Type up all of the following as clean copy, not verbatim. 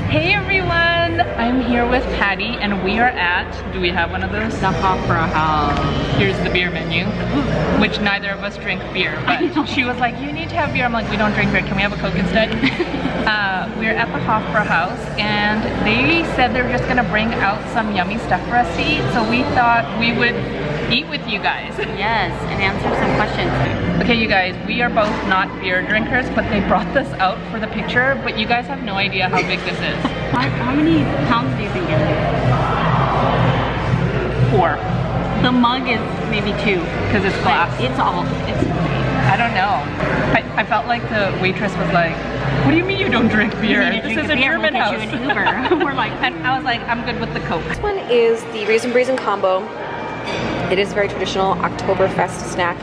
Hey everyone, I'm here with Patty and we are at, do we have one of those? The Hofbrahaus. Here's the beer menu, which neither of us drink beer, but she was like, you need to have beer. I'm like, we don't drink beer, can we have a Coke instead? We're at the Hofbrahaus and they said they're just gonna bring out some yummy stuff for us to eat, so we thought we would eat with you guys. Yes, and answer some questions. Okay, you guys, we are both not beer drinkers, but they brought this out for the picture, but you guys have no idea how big this is. How many pounds do you think it is? 4. The mug is maybe 2. Because it's glass. It's I don't know. I felt like the waitress was like, what do you mean you don't drink beer? This is a German house. We'll get you an Uber. We're like, and I was like, I'm good with the Coke. This one is the Raisin Brazen Combo. It is a very traditional Oktoberfest snack.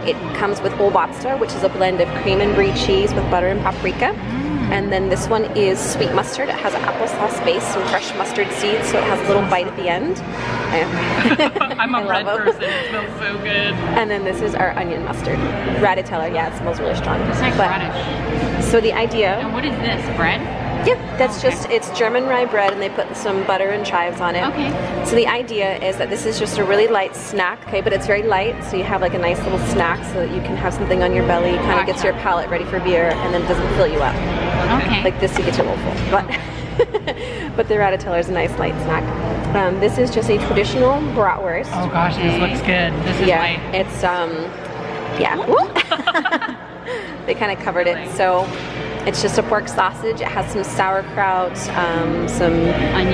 It comes with Olbotster, which is a blend of cream and brie cheese with butter and paprika. And then this one is sweet mustard. It has an applesauce base and fresh mustard seeds, so it has a little bite at the end. I'm a red person, it smells so good. And then this is our onion mustard. Raditeller, yeah, it smells really strong. it's like radish. So the idea... And what is this, bread? Yep, that's just, it's German rye bread and they put some butter and chives on it. Okay. So the idea is that this is just a really light snack, okay, but it's very light, so you have like a nice little snack so that you can have something on your belly, kind of gets your palate ready for beer, and then it doesn't fill you up. Okay. Like this, you get your little full. But, but the Raditeller is a nice light snack. This is just a traditional bratwurst. Oh gosh, this looks good. This is it's, yeah. They kind of covered it, so it's just a pork sausage. It has some sauerkraut, some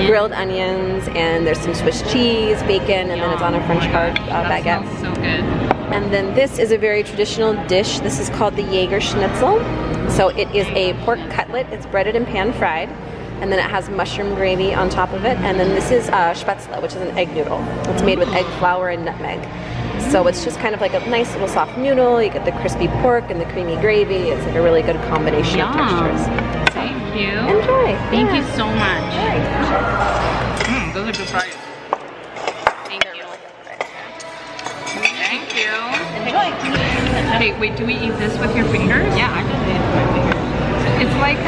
grilled onions, and there's some Swiss cheese, bacon, and then it's on a French baguette. That smells so good. And then this is a very traditional dish. This is called the Jaeger Schnitzel. So it is a pork cutlet. It's breaded and pan fried. And then it has mushroom gravy on top of it. And then this is Spätzle, which is an egg noodle. It's made with egg flour and nutmeg. So it's just kind of like a nice little soft noodle. You get the crispy pork and the creamy gravy. It's like a really good combination of textures. Thank you. Enjoy. Thank you so much. Those are good fries. Thank you. Thank you. Okay, wait, do we eat this with your fingers? Yeah, I just eat it with my fingers. It's like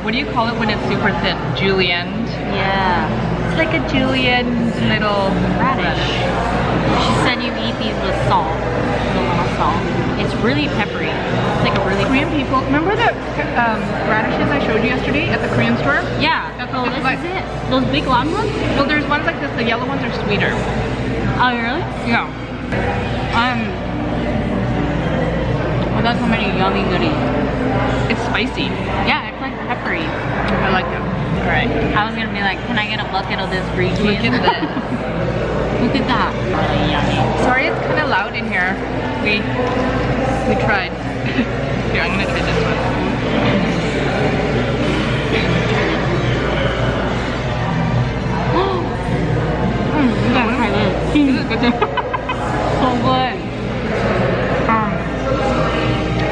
what do you call it when it's super thin? Julienne? Yeah. It's like a julienne little Radish. She said you eat these with salt. A little salt. It's really peppery. It's like a really Korean people. Remember the radishes I showed you yesterday at the Korean store? Yeah. Oh, this is it. Those big long ones? Well, there's ones like this. The yellow ones are sweeter. Oh, really? Yeah. I got so many yummy goodies. It's spicy. Yeah, it's like peppery. I like it. All right. I was gonna be like, can I get a bucket of this brie cheese? Look at this. Look at that. Really yummy. Sorry, it's kind of loud in here. We tried. Here, I'm gonna try this one. You gotta try this. This is good. So good.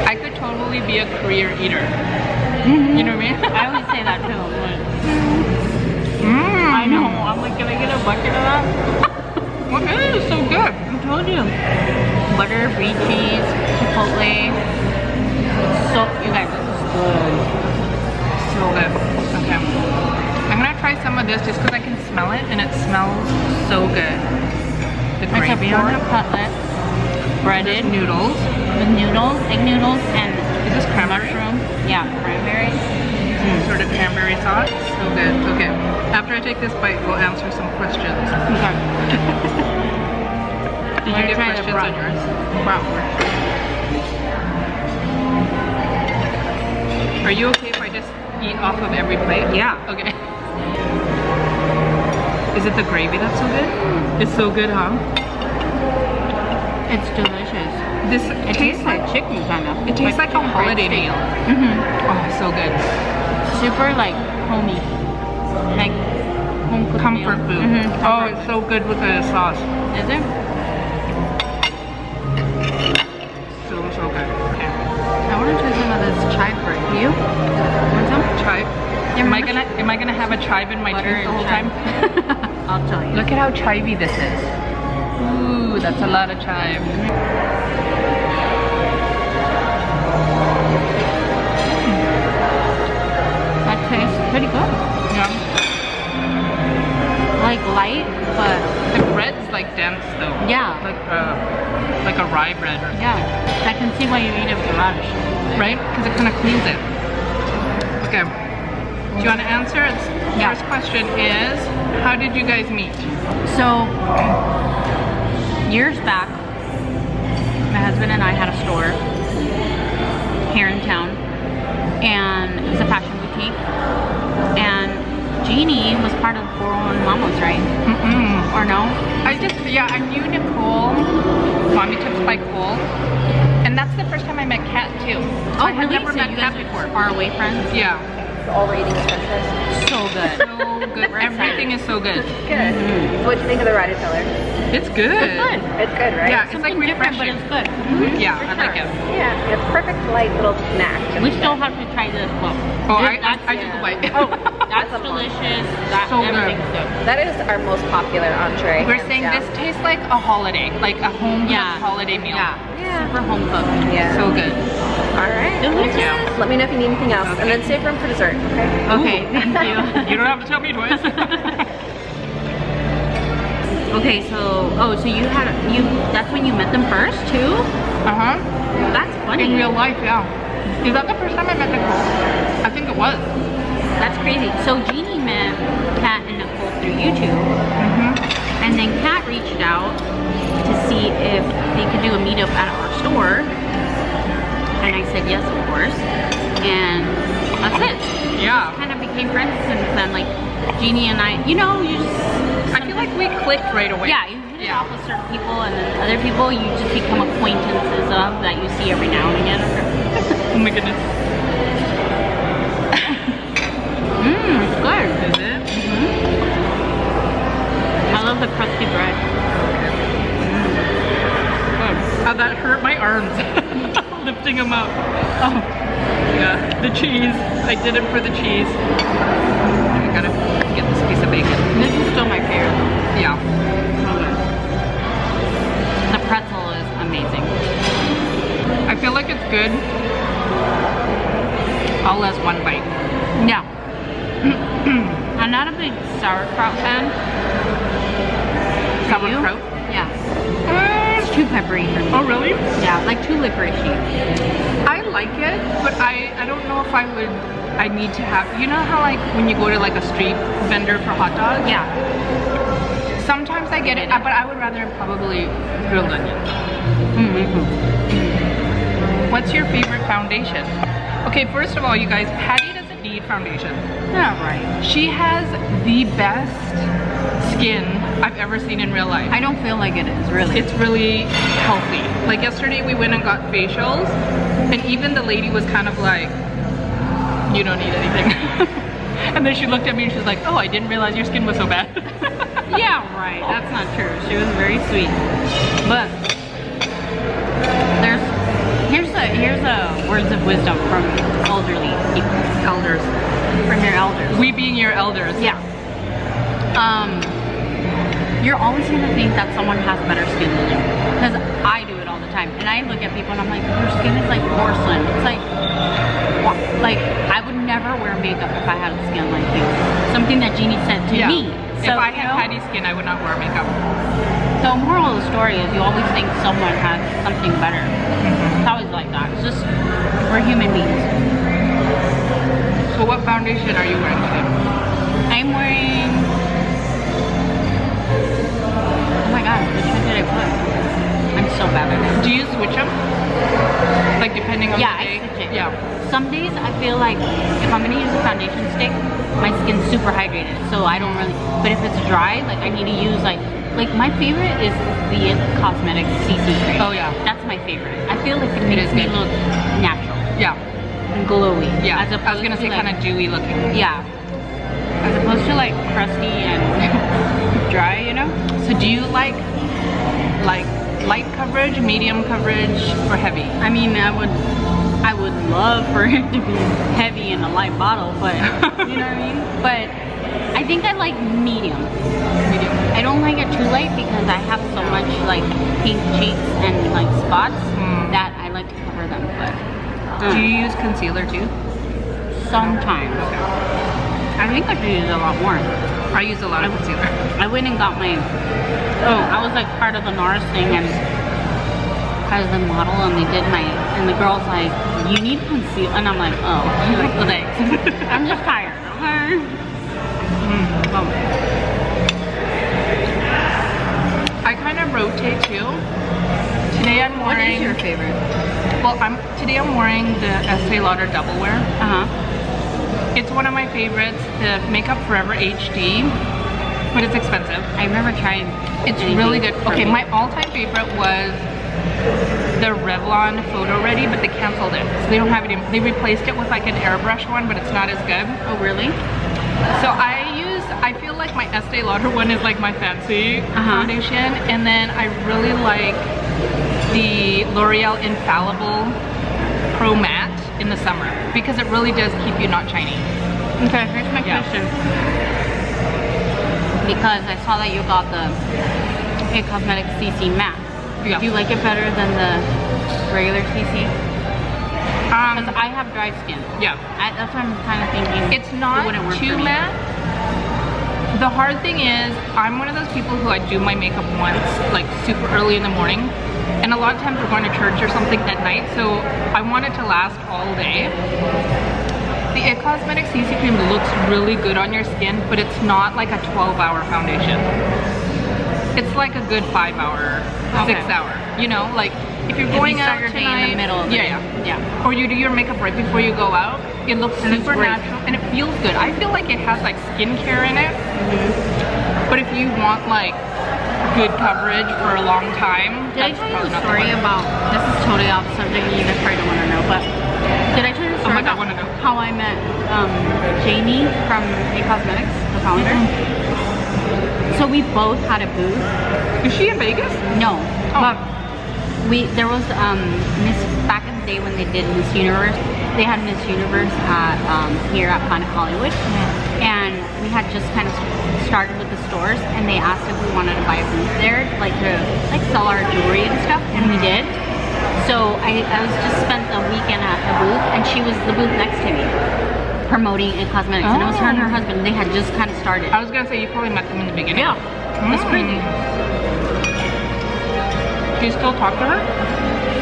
I could totally be a career eater. You know what I mean? I always say that too. I know. I'm like, can I get a bucket of that? Well, it is so good. I told you. Butter, brie cheese, chipotle. So, you guys, this is good. So good. Okay. I'm gonna try some of this just because I can smell it and it smells so good. The gravy on it. Cutlet, breaded noodles. with noodles, egg noodles, and is this cranberry? Mushroom. Yeah, cranberry. Sort of cranberry sauce. So good. Okay. After I take this bite, we'll answer some questions. Okay. Did you get questions on yours? Wow. Are you okay if I just eat off of every plate? Yeah. Okay. Is it the gravy that's so good? It's so good, huh? It's delicious. It tastes like chicken, kind of. It tastes like a holiday meal. Oh, so good. Super like homey, like home cooked Comfort meal. food. Oh, it's so good with the sauce. Is it? So good. Okay. I want to try some of this chive bread. Do you? Want some? Chive? Am I gonna have a chive in my tooth the whole time? I'll tell you. Look at how chivey this is. Ooh, that's a lot of chive. That pretty good. Yeah. Like light, but The bread's like dense though. yeah. Like a rye bread or Yeah. I can see why you eat it with the radish. right? Because it kind of cleans it. Okay. Do you want to answer? The Yeah. first question is, how did you guys meet? So, years back, my husband and I had a store here in town, and it was a fashion boutique, and Jeannie was part of 401 Mamas, right? Or no? I knew Nicole, Mommy Tips by Cole, and that's the first time I met Kat too. Oh, I had really? never So met you Kat guys before. are far away friends? Yeah. All we're eating is french fries. So good. So good. Everything is so good. Good. So what do you think of the rototiller? It's good. It's good. It's good, right? Yeah, it's like Something different, but refreshing. it's good. Yeah, For I like sure. it. Yeah, it's perfect light little snack. We still have to try this book. Oh, That's- I took a bite. Oh, that's That's a must. delicious. That So good. everything's good. That is our most popular entree. We're hands saying down. this tastes like a holiday, like a home Yeah. holiday meal. Yeah. Yeah. Super home cooked. Yeah. So good. All right. Delicious. Yeah. Let me know if you need anything else, and then save room for dessert. Okay. Okay, thank you. You don't have to tell me twice. Okay, so so that's when you met them first too? Uh-huh. That's funny. In real life, yeah. Is that the first time I met Nicole? I think it was. That's crazy. So Jeannie met Kat and Nicole through YouTube, and then Kat reached out to see if they could do a meetup at our store, and I said yes, of course, and that's it. Yeah. Kind of became friends since then. Like Jeannie and I, you just I feel like we clicked right away. yeah, you hit it off with certain people, and then other people you just become acquaintances of that you see every now and again. Oh my goodness. It's good. Is it? I love the crusty bread. Oh, that hurt my arms. Lifting them up. Oh. Yeah, the cheese. I did it for the cheese. I gotta get this piece of bacon. This is still my favorite. Yeah. The pretzel is amazing. I feel like it's good. All as one bite. Yeah. I'm not a big sauerkraut fan. Are you? Sauerkraut? Yeah. It's too peppery for me. Oh, really? Yeah, like too licoricey. I like it, but I don't know if I need to have, you know how like when you go to like a street vendor for hot dogs? Yeah. Sometimes I get it, but I would rather probably grilled onions. What's your favorite foundation? Okay, first of all, you guys, Patty doesn't need foundation. Yeah, right. She has the best skin I've ever seen in real life. I don't feel like it is, really. It's really healthy. Like yesterday we went and got facials, and even the lady was kind of like, you don't need anything. And then she looked at me and she was like, oh, I didn't realize your skin was so bad. Yeah, right. That's not true. She was very sweet. But here's a words of wisdom from elderly people. Elders. From your elders. We being your elders. Yeah. You're always gonna think that someone has better skin than you. Because I do it all the time. And I look at people and I'm like, your skin is like porcelain. It's like I would never wear makeup if I had skin like you. Something that Jeannie said to me. If I had Patty's skin, I would not wear makeup. So moral of the story is you always think someone has something better. It's always like that. It's just, we're human beings. So what foundation are you wearing today? I'm wearing, oh my god, which one did I put? I'm so bad at it. Do you switch them? Like depending on the day? I switch it. Yeah. Some days I feel like if I'm gonna use a foundation stick, my skin's super hydrated, so I don't really, but if it's dry, like I need to use like my favorite is the Cosmetics CC cream. Oh yeah. That's my favorite. I feel like it makes me look natural. Yeah. And glowy. Yeah. As I was gonna say kind of dewy looking. Yeah. As opposed to like crusty and dry, you know? So do you like light coverage, medium coverage, or heavy? I mean, I would love for it to be heavy in a light bottle, but you know what I mean? But I think I like medium. Medium. I don't like it too light because I have so much like pink cheeks and like spots that I like to cover them. But do you use concealer too? sometimes. I think I should use a lot more. I use a lot of concealer. I went and got my, I was like part of the NARS thing, and I was the model, and they did my, and the girl's like, you need concealer, and I'm like, oh, she's like, well, thanks. I'm just tired, okay? I kind of rotate too. Today I'm wearing. What is your favorite? Well, today I'm wearing the Estee Lauder Double Wear. It's one of my favorites, the Makeup Forever HD, but it's expensive. I remember trying. It's really good. Okay, my all-time favorite was the Revlon Photo Ready, but they canceled it. So they don't have it in, they replaced it with like an airbrush one, but it's not as good. Oh, really? So I feel like my Estee Lauder one is like my fancy foundation, and then I really like the L'Oreal Infallible Pro Matte in the summer because it really does keep you not shiny. Okay, here's my question. Because I saw that you got the It Cosmetics CC Matte. Yeah. Do you like it better than the regular CC? Because I have dry skin. Yeah. That's what I'm kind of thinking. It's not too matte. The hard thing is, I'm one of those people who I do my makeup once, like super early in the morning. And a lot of times we're going to church or something at night, so I want it to last all day. The It Cosmetics CC Cream looks really good on your skin, but it's not like a 12-hour foundation. It's like a good 5-hour, 6-hour, you know? Like, if you're going out your tonight, day in the middle of the day. Yeah. Or you do your makeup right before you go out, it looks super natural and it feels good. I feel like it has like skincare in it. But if you want like good coverage for a long time, did I tell you the story about, this is totally off subject and you guys probably don't want to know, but did I tell you the story about how I met Jeannie from It Cosmetics, the founder? So we both had a booth. Is she in Vegas? No, but there was back in the day when they did Miss Universe, they had Miss Universe at here at Planet Hollywood, and we had just kind of started with the stores, and they asked if we wanted to buy a booth there, like to sell our jewelry and stuff, and we did. So I was just spent the weekend at the booth, and she was the booth next to me, promoting It Cosmetics, and it was her and her husband. They had just kind of started. I was gonna say you probably met them in the beginning. Yeah, that's crazy. Do you still talk to her?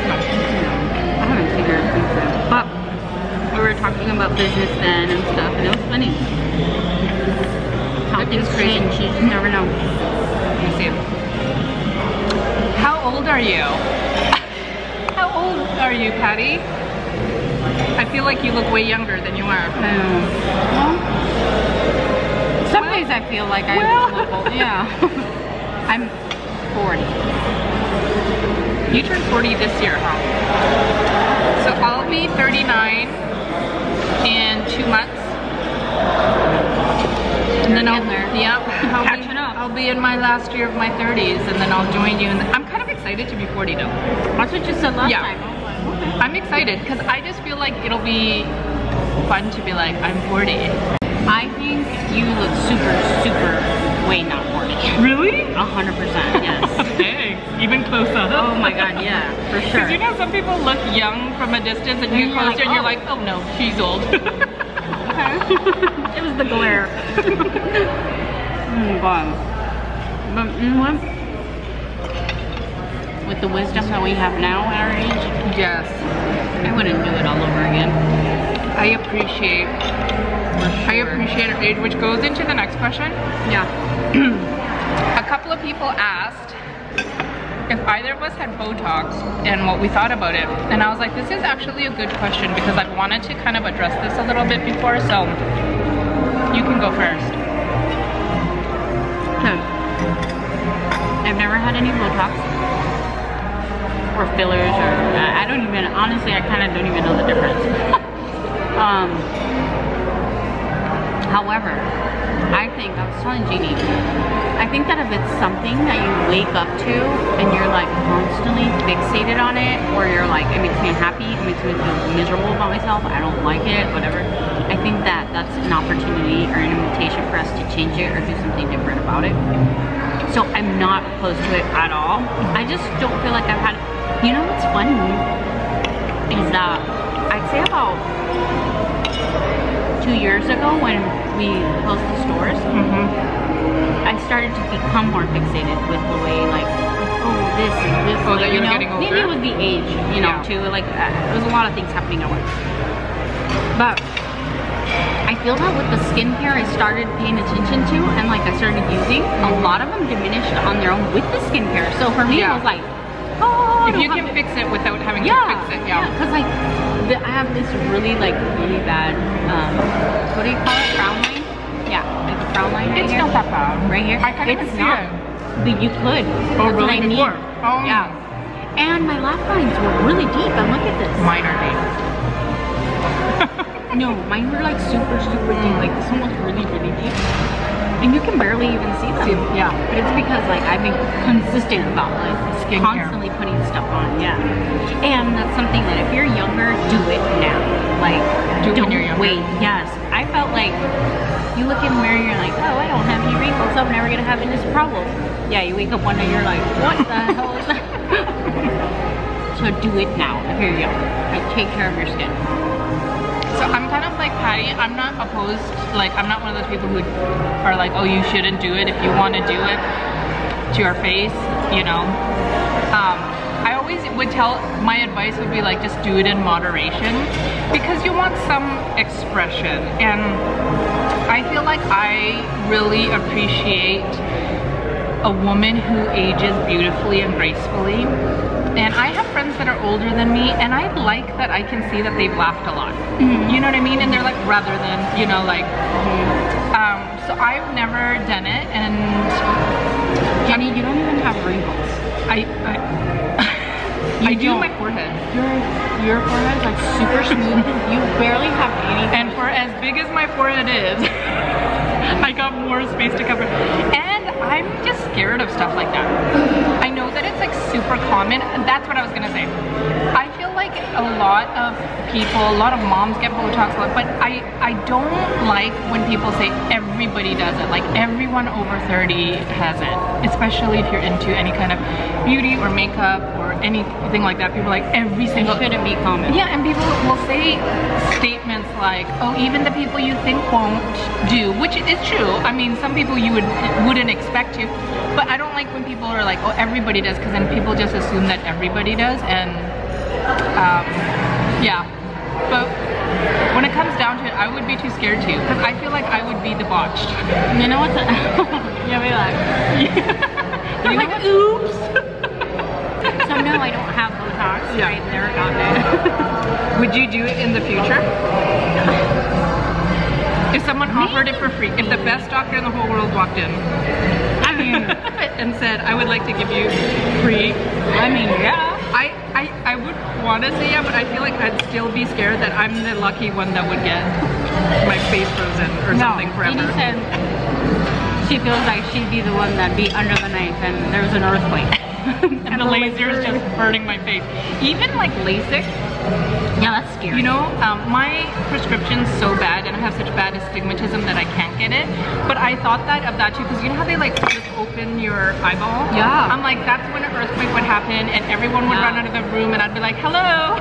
No, I haven't seen her since then. But we were talking about business then and stuff, and it was funny. How things change, you just never know. Let me see. How old are you? How old are you, Patty? I feel like you look way younger than you are. Well, some days I feel like I look old. Yeah. I'm 40. You turned 40 this year, huh? So I'll be 39 in 2 months. And then I'll be in my last year of my 30s, and then I'll join you. I'm kind of excited to be 40 though. That's what you said last time. Okay. I'm excited because I just feel like it'll be fun to be like, I'm 40. I think you look super way not 40. Really? 100%, yes. Thanks. Even closer. Oh my god, yeah, for sure. Because you know some people look young from a distance and you get closer and you're like, oh no, she's old. Okay. It was the glare. Oh god. But you know what? With the wisdom that we have now at our age, yes, I wouldn't do it all over again. I appreciate our age, which goes into the next question. Yeah. A couple of people asked if either of us had Botox and what we thought about it. And I was like, this is actually a good question because I've wanted to kind of address this a little bit before, so you can go first. Okay. I've never had any Botox or fillers or, I don't even, honestly, I kind of don't even know the difference. However, I was telling Jeannie, I think that if it's something that you wake up to and you're like constantly fixated on it, or you're like, it makes me happy, it makes me feel miserable about myself, I don't like it, whatever, I think that that's an opportunity or an invitation for us to change it or do something different about it. So I'm not opposed to it at all. I just don't feel like I've had, you know what's funny is that I'd say about 2 years ago when we closed the stores, I started to become more fixated with the way like, oh, this and this. Oh, like, that you were getting older? Maybe it was the age, you know, too. Like, there was a lot of things happening at once. But I feel that with the skincare I started paying attention to and like I started using, a lot of them diminished on their own with the skincare. So for me, it was like, oh, if you can fix it without having to fix it, because like I have this really bad, what do you call it, frown line? Yeah, like a frown line right it's here. not that bad. Right here? I can't even see it. But you could. Oh, That's really? what I mean. Before? Oh. Yeah. And my laugh lines were really deep, and look at this. Mine are deep. No, mine were like super deep. Like this one was really deep. And you can barely even see them. Yeah. But it's because like I've been consistent about like Skincare. constantly putting stuff on. Yeah. And that's something that if you're younger, do it now. Like Do it when don't you're younger. wait. Yes. I felt like you look in the mirror and you're like, oh, I don't have any wrinkles, so I'm never gonna have any problem. Yeah, you wake up one day, you're like, what the hell is that? So do it now if you're young. Like take care of your skin. So I'm kind of like Patty, I'm not opposed, like I'm not one of those people who are like, oh, you shouldn't do it if you want to do it to your face, you know. I always would tell, my advice would be like, just do it in moderation because you want some expression. And I feel like I really appreciate a woman who ages beautifully and gracefully. And I have friends that are older than me, and I like that I can see that they've laughed a lot. You know what I mean? And they're like, rather than, you know, like, so I've never done it, and Jenny, you don't even have wrinkles. I do my forehead. Your forehead is like super smooth. You barely have any. And for as big as my forehead is, I got more space to cover. And I'm just scared of stuff like that. I know that it's like super common. That's what I was gonna say. I feel like a lot of people, a lot of moms get Botox, but I don't like when people say everybody does it. Like everyone over 30 has it, especially if you're into any kind of beauty or makeup or anything like that. People are like every single. It shouldn't be common. Yeah, and people will say statements like, oh, even the people you think won't do, which is true. I mean, some people you wouldn't expect to, but I don't like when people are like, oh, everybody does, because then people just assume that everybody does, and yeah. But when it comes down to it, I would be too scared to, because I feel like I would be the botched. You know what's yeah, we like. Yeah. I'm like, oops. So no, I don't have Botox. Yeah. I've never gotten it. Would you do it in the future? If someone offered it for free, if the best doctor in the whole world walked in, I mean, and said, I would like to give you free. I mean, yeah. I would want to say yeah, but I feel like I'd still be scared that I'm the lucky one that would get my face frozen or something forever. Jeannie said she feels like she'd be the one that'd be under the knife and there was an earthquake. And the laser is just burning my face. Even like LASIK. Yeah, that's scary. You know, my prescription's so bad and I have such bad astigmatism that I can't get it. But I thought that of that too, because you know how they like just open your eyeball? Yeah. I'm like, that's when an earthquake would happen and everyone would run out of the room and I'd be like, hello.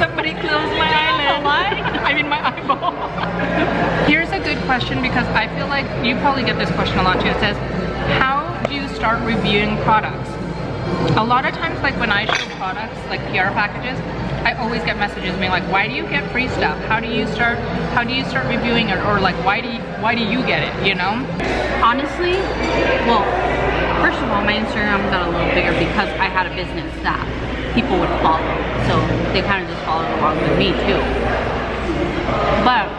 Somebody close my eyelid. I mean my eyeball. Here's a good question, because I feel like you probably get this question a lot too. It says, how do you start reviewing products? A lot of times, like when I show products, like PR packages, I always get messages being like, why do you get free stuff? How do you start reviewing it? Or like, why do you get it, you know? Honestly, well, first of all, my Instagram got a little bigger because I had a business that people would follow. So they kind of just followed along with me too. But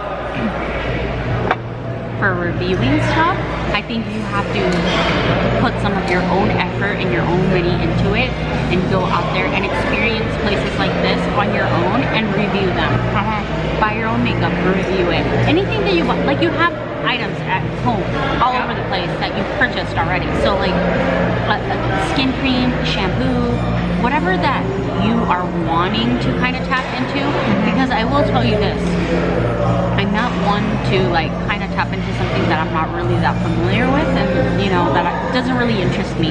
for reviewing stuff, I think you have to put some of your own effort and your own money into it and go out there and experience places like this on your own and review them. Buy your own makeup, review it. Anything that you want, like you have items at home all over the place that you've purchased already. So like a skin cream, shampoo, whatever that you are wanting to kind of tap into, because I will tell you this, I'm not one to like kind of tap into something that I'm not really that familiar with, and you know, that doesn't really interest me.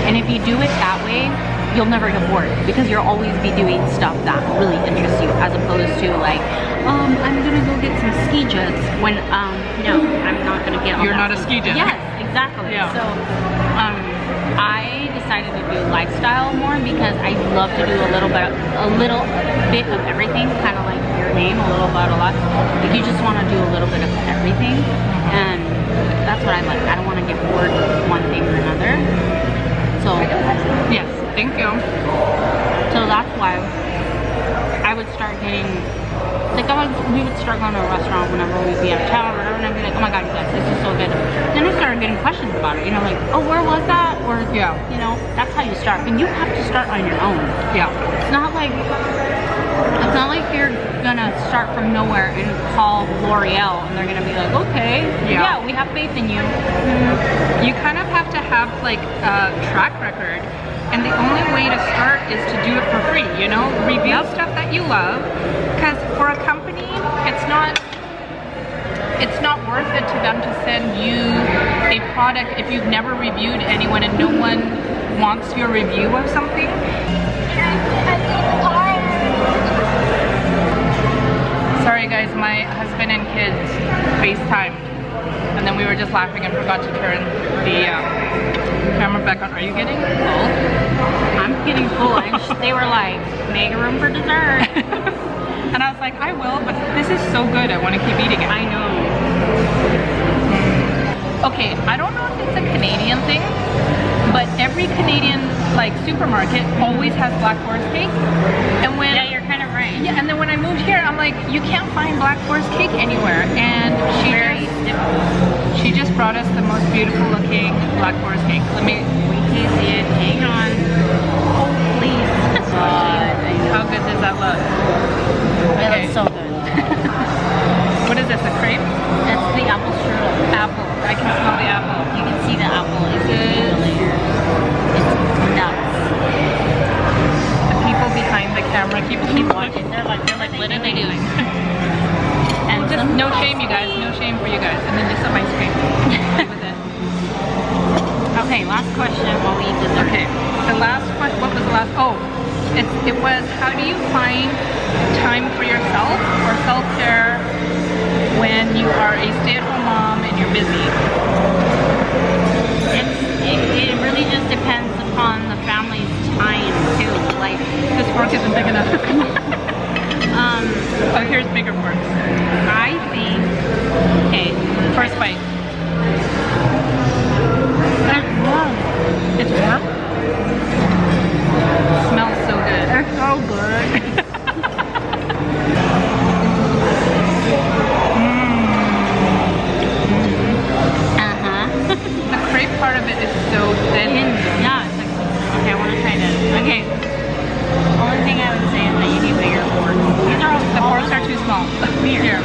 And if you do it that way, you'll never get bored, because you'll always be doing stuff that really interests you, as opposed to like, I'm gonna go get some ski jets when, no, I'm not gonna get on You're that not a ski jet. Yes, exactly. Yeah. So, I decided to do lifestyle more because I love to do a little bit of everything, kind of like your name, a little about a lot. Like you just want to do a little bit of everything, and that's what I like. I don't want to get bored with one thing or another. So, Yes, thank you. so that's why I would start getting, like we would start going to a restaurant whenever we'd be out of town or whatever, and I'd be like, oh my god, you guys, this is so good. Then I started getting questions about it, you know, like, oh, where was that? Or, Yeah. you know, that's how you start. And you have to start on your own. Yeah. It's not like you're gonna start from nowhere and call L'Oreal and they're gonna be like, okay, yeah, we have faith in you. You kind of have to have like a track record, and the only way to start is to do it for free, you know? Review stuff that you love, because for a company, it's not worth it to them to send you a product if you've never reviewed anyone and no one wants your review of something. Sorry guys, my husband and kids FaceTime, and then we were just laughing and forgot to turn the camera back on. Are you getting full? I'm getting full. They were like, make room for dessert. And I was like, I will, but this is so good, I want to keep eating it. I know. Okay, I don't know if it's a Canadian thing, but every Canadian like supermarket always has Black Forest cake. And when Yeah, you're kind of right. yeah, and then when I moved here, I'm like, you can't find Black Forest cake anywhere. And she just brought us the most beautiful looking Black Forest cake. Let me We can see it. Hang on. Oh, please. How good does that look? It Okay. looks so good. What is this, a crepe? That's the apple strudel. Apple. I can smell the apple. You can see the apple is in the layer. It's nuts. The people behind the camera keep Watching. They're like, what are they doing? And Just some no shame, you guys. No shame for you guys. And then just some ice cream. Play with it. Okay, last question while we eat dessert. Okay. The last question. What was the last? Oh, it was, how do you find time for yourself or self-care when you are a stay-at-home mom and you're busy? It really just depends upon the family's time too. Like, This fork isn't big enough. Oh, here's bigger forks. I think, okay, First bite. It's warm. Smells so good. they're so good. The crepe part of it is so thin. Yeah, it's like, okay, I want to try this. Okay, only thing I would say is that you need bigger forks. These are The forks are too small. Here.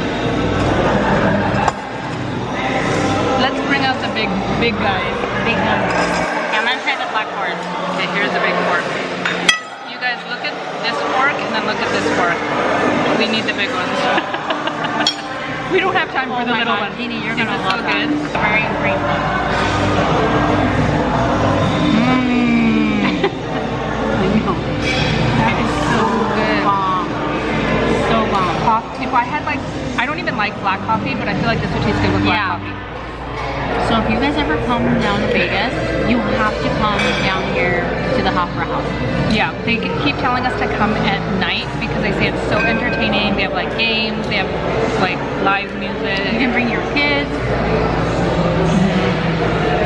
Let's bring out the big guys. big ones. Okay, I'm gonna try the Black Forest. Okay, here's the big fork. You guys look at this fork and then look at this fork. We need the big ones. We don't have time for the little ones. Jeannie, you're Is gonna it love so good? that. Very great. That is so good. Bomb. So bomb. If I had like, I don't even like black coffee, but I feel like this would taste good with black coffee. So if you guys ever come down to Vegas, you have to come down here to the Hofbrahaus. Yeah, they keep telling us to come at night because they say it's so entertaining. They have like games, they have like live music. You can bring your kids.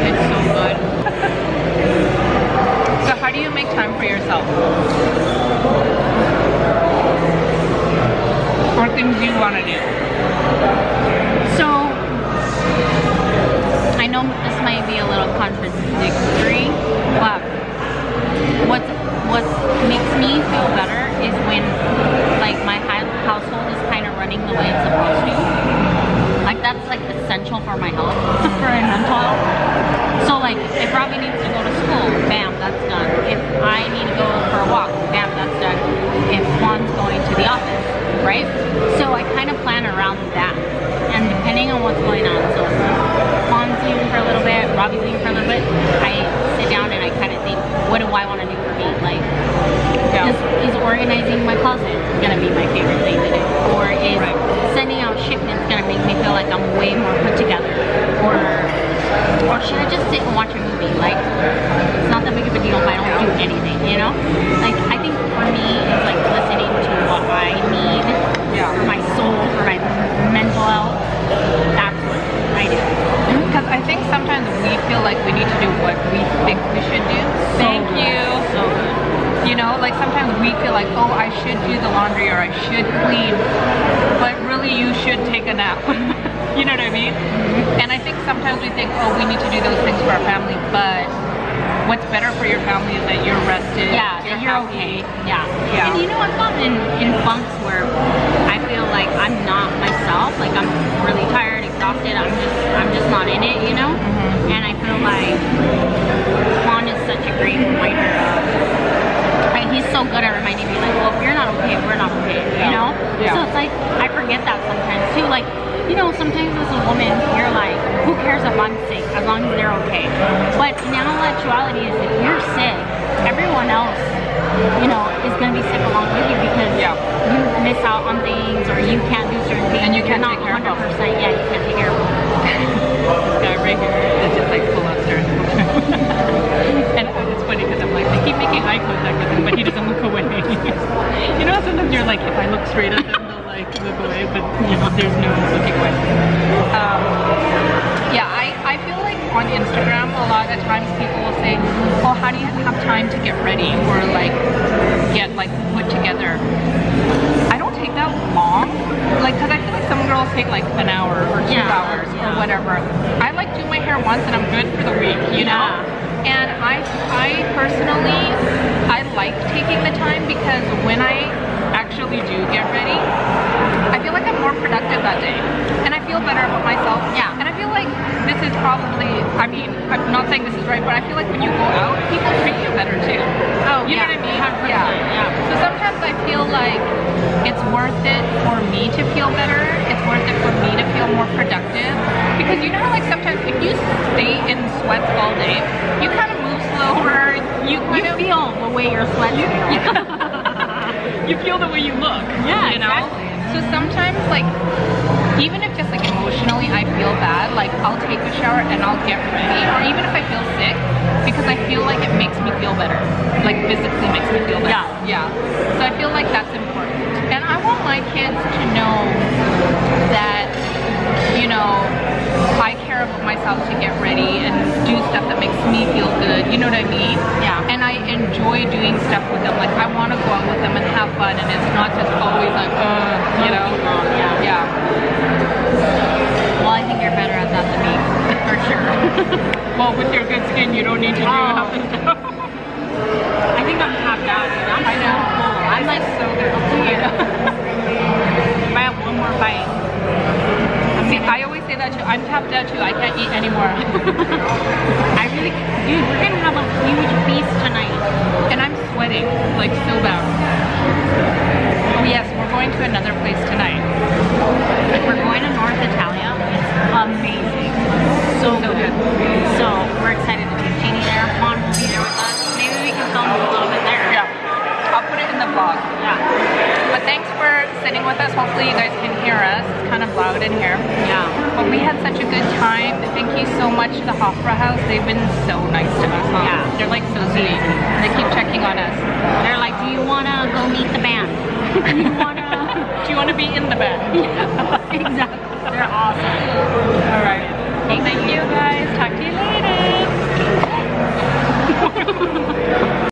It's so good. So how do you make time for yourself? Or things you want to do? So, I know this might be a little contradictory, but what makes me feel better is when like my household is kind of running the way it's supposed to. Like that's like essential for my health, for my mental health. So like if Robbie needs to go to school, bam, that's done. If I need to go for a walk, bam, that's done. If Juan's going to the office, right? So I kind of plan around that. And depending on what's going on, so if Juan's leaving for a little bit, Robbie's leaving for a little bit, I sit down and I kind of think, what do I want to do for me? Like, is organizing my closet gonna be my favorite thing to do? Or is makes me feel like I'm way more put together. Or should I just sit and watch a movie? Like, it's not that big of a deal if I don't do anything, you know? Like, I think for me, it's like listening to what I need for my soul, for my mental health. That's what I do. Because I think sometimes we feel like we need to do what we think we should do. Thank you. So good. You know, like sometimes we feel like, oh, I should do the laundry or I should clean, but really you should take a nap. You know what I mean? And I think sometimes we think, oh, we need to do those things for our family, but what's better for your family is that you're rested. Yeah, you're okay. Yeah. Yeah. And you know, I've gotten in funks where I feel like I'm not myself, like I'm really tired, exhausted, I'm just not in it, you know? And I feel like Juan is such a great reminder of, and he's so good at reminding me, like, well, if you're not okay, we're not okay, you know? So it's like, I forget that sometimes too. Like, you know, sometimes as a woman, you're like, who cares if I'm sick, as long as they're okay. But in all actuality is, if you're sick, everyone else, you know, is going to be sick along with you because you miss out on things or you can't do certain things. And you can't not take care of 100%, yeah, you can't take care of them. This guy right here is just like full on staring. And it's funny because I'm like, I keep making eye contact with him, but he doesn't look away. You know, sometimes you're like, if I look straight at him, they'll like look away, but you know, there's no looking away. Yeah, I feel like on Instagram, a lot of the times people will say, oh, how do you have time to get ready or like get like put together? I don't take that long, like, because I feel like some girls take like an hour or 2 hours or whatever. I like do my hair once and I'm good for the week, you know? And I personally, I like taking the time because when I actually do get ready, I feel like I'm more productive that day. And I feel better about myself. Yeah. And I feel like this is probably, I mean, I'm not saying this is right, but I feel like when you go out, people treat you better too. Oh, you know what I mean? Yeah. So sometimes I feel like it's worth it for me to feel better. It's worth it for me to feel more productive. Because you know how like sometimes if you stay in sweats all day, you kind of move slower. You feel the way your sweat feels. You feel the way you look. Yeah, you know? Exactly. So sometimes like, even if just like emotionally I feel bad, like I'll take a shower and I'll get ready. Or even if I feel sick, because I feel like it makes me feel better. Like physically makes me feel better. Yeah. So I feel like that's important. And I want my kids to know that, you know, I care about myself to get ready and do stuff that makes me feel good, you know what I mean? Yeah. And I enjoy doing stuff with them, like I want to go out with them and have fun, and it's not just always like, you know? Yeah. Well, I think you're better at that than me, for sure. Well, with your good skin, you don't need to do half the stuff. I think I'm tapped out, dude. I'm so full. I'm like so good. If I have one more bite. See, I always say that too. I'm tapped out too. I can't eat anymore. I really, dude, we're gonna have a huge feast tonight. And I'm sweating, like so bad. Oh yes, we're going to another place tonight. We're going to North Italia. It's amazing. So good. So we're excited to take Jeannie there. Juan will be there with us. Maybe we can film a little bit there. Yeah. I'll put it in the vlog. Yeah. But thanks for sitting with us. Hopefully you guys can hear us. It's kind of loud in here. Yeah. But we had such a good time. Thank you so much to the Hofbrahaus. They've been so nice to us. Huh? Yeah. They're like so sweet. They keep checking on us. They're like, do you want to go meet the band? Do you want to be in the band? Yeah, exactly.